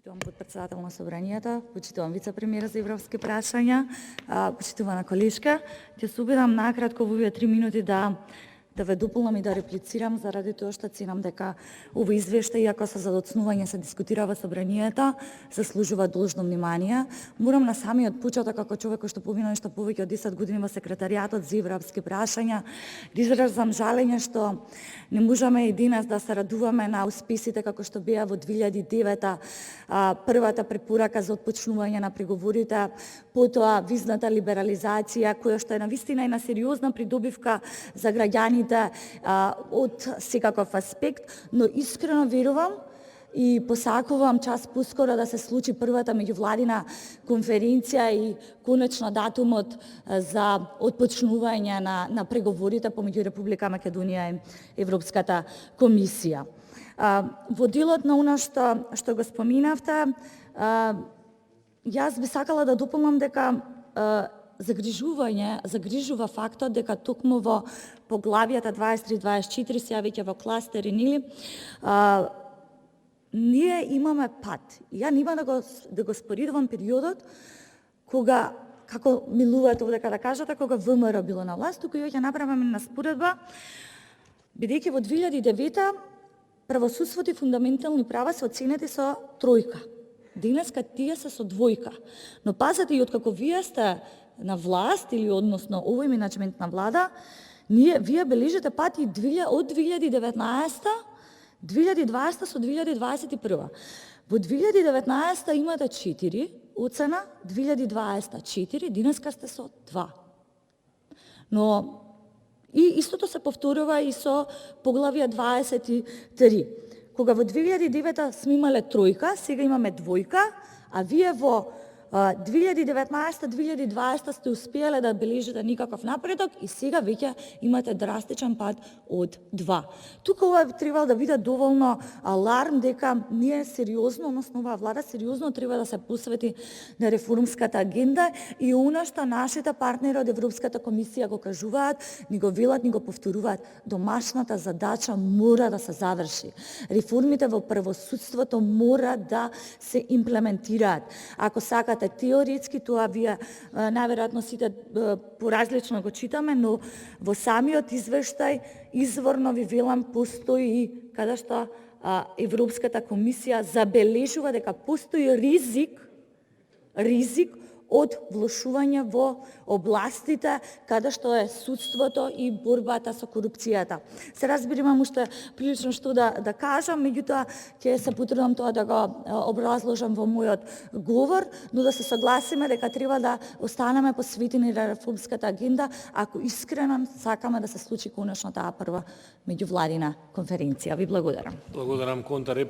Почитувам подпредседател на Собранието, почитувам вице-премиер за европски прашања, почитувана колешка. Ќе се обидам накратко во овие 3 минути да ве дополнам и да реплицирам заради тоа што ценам дека овој извештај, иако со задоцнување се дискутира во Собранието, заслужува должно внимание. Морам на самиот почеток, како човек кој што помина нешто повеќе од 10 години во секретаријатот за европски прашања, да изразам жалење што не можеме и денес да се радуваме на успесите како што беа во 2009 првата препорака за отпочнување на преговорите, потоа визната либерализација, која што е навистина една сериозна придобивка за граѓаните од секаков аспект, но искрено верувам и посакувам час поскоро да се случи првата меѓувладина конференција и конечно датумот за отпочнување на преговорите помеѓу Република Македонија и Европската комисија. Во делот на она што го споминавте, јас би сакала да дополнам дека загрижува фактот дека токму во поглавјата 23-24, сега веќе во кластери, ние имаме пат. Ја нема да го споредувам периодот кога, како милувате овдека да кажете, кога ВМРО било на власт, туку ја ќе направиме на споредба, бидејќи во 2009 правосудството и фундаментални права се оценети со тројка. Денеска тие се со двојка. Но пазете, и откако вие сте на власт, или односно овој менеджмент на влада, вие бележите пат и од 2019 2020 со 2021. Во 2019 имате 4 оцена, 2020 4, денеска сте со 2. Но и истото се повторува и со поглавја 23. Кога во 2009 сме имале тројка, сега имаме двојка, а вие во 2019-2020 сте успеале да бележите никаков напредок и сега веќе имате драстичен пад од 2. Тука ова треба да биде доволно аларм дека ние сериозно, односно оваа влада сериозно треба да се посвети на реформската агенда и она што нашите партнери од Европската комисија го кажуваат, ни го велат, ни го повторуваат, домашната задача мора да се заврши. Реформите во правосудството мора да се имплементираат. Ако сакате теоретски, тоа вие најверојатно сите поразлично го читаме, но во самиот извештај изворно ви велам постои и каде што Европската комисија забележува дека постои ризик од влошување во областите каде што е судството и борбата со корупцијата. Се разбира, имам уште прилично што да кажам, меѓутоа ќе се потрудам тоа да го образложам во мојот говор, но да се согласиме дека треба да останеме посветени на реформската агенда, ако искрено сакаме да се случи конечно таа прва меѓувладина конференција. Ви благодарам. Благодарам.